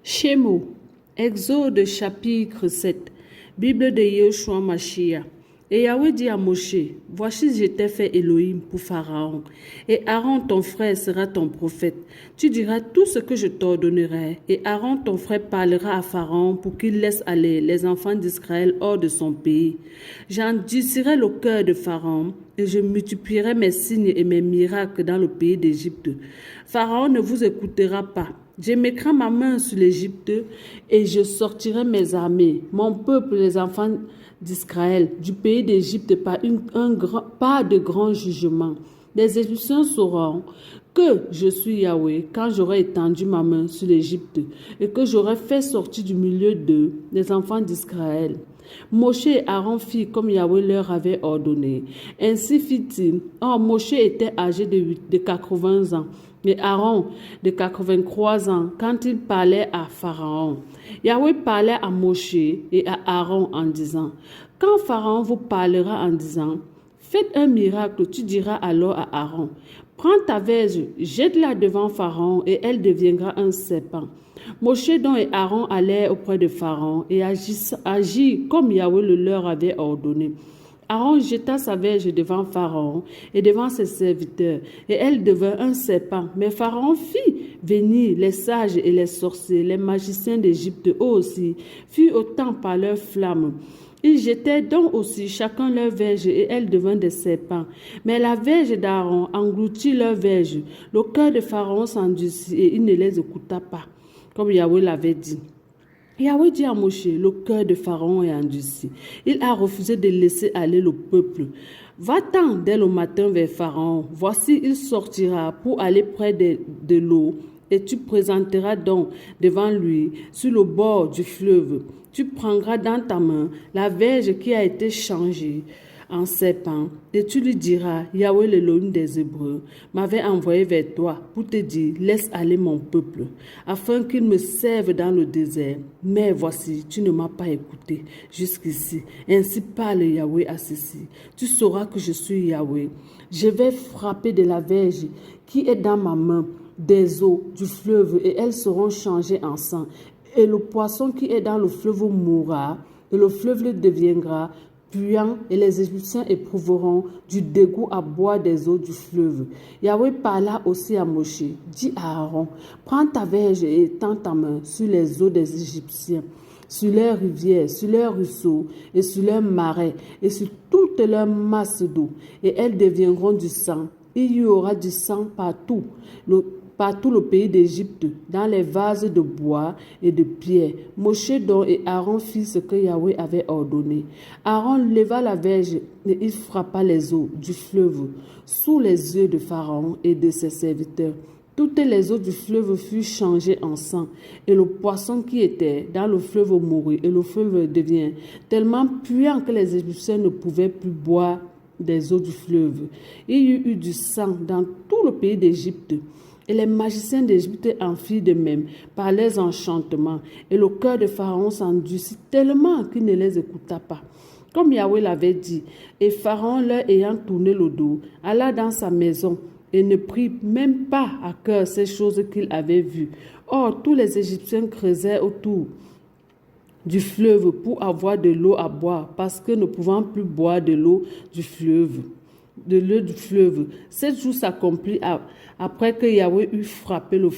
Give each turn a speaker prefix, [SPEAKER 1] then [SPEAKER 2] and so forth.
[SPEAKER 1] Shemo, Exode chapitre 7, Bible de Yeshua Mashiach. Et Yahweh dit à Moshe, voici je t'ai fait Elohim pour Pharaon, et Aaron ton frère sera ton prophète. Tu diras tout ce que je t'ordonnerai, et Aaron ton frère parlera à Pharaon pour qu'il laisse aller les enfants d'Israël hors de son pays. J'endurcirai le cœur de Pharaon, et je multiplierai mes signes et mes miracles dans le pays d'Égypte. Pharaon ne vous écoutera pas. Je mettrai ma main sur l'Égypte et je sortirai mes armées, mon peuple, les enfants d'Israël, du pays d'Égypte par de grand jugement. Les Égyptiens sauront que je suis Yahweh quand j'aurai étendu ma main sur l'Égypte et que j'aurai fait sortir du milieu d'eux les enfants d'Israël. Moshe et Aaron firent comme Yahweh leur avait ordonné. Ainsi fit-il. Or, Moshe était âgé de 80 ans et Aaron de 83 ans quand il parlait à Pharaon. Yahweh parlait à Moshe et à Aaron en disant, « Quand Pharaon vous parlera en disant, « Faites un miracle », tu diras alors à Aaron, « Prends ta verge, jette-la devant Pharaon et elle deviendra un serpent. » Moshe donc et Aaron allèrent auprès de Pharaon et agirent comme Yahweh le leur avait ordonné. Aaron jeta sa verge devant Pharaon et devant ses serviteurs, et elle devint un serpent. Mais Pharaon fit venir les sages et les sorciers, les magiciens d'Égypte eux aussi, furent autant par leurs flammes. Ils jetaient donc aussi chacun leur verge et elles devint des serpents. Mais la verge d'Aaron engloutit leur verge. Le cœur de Pharaon s'endurcit et il ne les écouta pas, comme Yahweh l'avait dit. Yahweh dit à Moshe, le cœur de Pharaon est endurci. Il a refusé de laisser aller le peuple. Va-t'en dès le matin vers Pharaon. Voici, il sortira pour aller près de l'eau et tu présenteras donc devant lui sur le bord du fleuve. Tu prendras dans ta main la verge qui a été changée en serpent, et tu lui diras, Yahweh l'Élohim des Hébreux m'avait envoyé vers toi pour te dire, laisse aller mon peuple, afin qu'il me serve dans le désert. Mais voici, tu ne m'as pas écouté jusqu'ici. Ainsi parle Yahweh à ceci. Tu sauras que je suis Yahweh. Je vais frapper de la verge qui est dans ma main des eaux du fleuve, et elles seront changées en sang. Et le poisson qui est dans le fleuve mourra, et le fleuve le deviendra puant, et les Égyptiens éprouveront du dégoût à boire des eaux du fleuve. Yahweh parla aussi à Moshe, dit à Aaron, prends ta verge et étends ta main sur les eaux des Égyptiens, sur leurs rivières, sur leurs ruisseaux et sur leurs marais et sur toutes leurs masses d'eau, et elles deviendront du sang. Il y aura du sang partout le pays d'Égypte, dans les vases de bois et de pierre. Moshe donc et Aaron firent ce que Yahweh avait ordonné. Aaron leva la verge et il frappa les eaux du fleuve sous les yeux de Pharaon et de ses serviteurs. Toutes les eaux du fleuve furent changées en sang, et le poisson qui était dans le fleuve mourut, et le fleuve devient tellement puant que les Égyptiens ne pouvaient plus boire des eaux du fleuve. Il y eut du sang dans tout le pays d'Égypte. Et les magiciens d'Égypte en firent de même par leurs enchantements. Et le cœur de Pharaon s'endurcit tellement qu'il ne les écouta pas, comme Yahweh l'avait dit. Et Pharaon, leur ayant tourné le dos, alla dans sa maison et ne prit même pas à cœur ces choses qu'il avait vues. Or, tous les Égyptiens creusaient autour du fleuve pour avoir de l'eau à boire, parce que ne pouvant plus boire de l'eau du fleuve. 7 jours s'accomplit après que Yahweh eut frappé le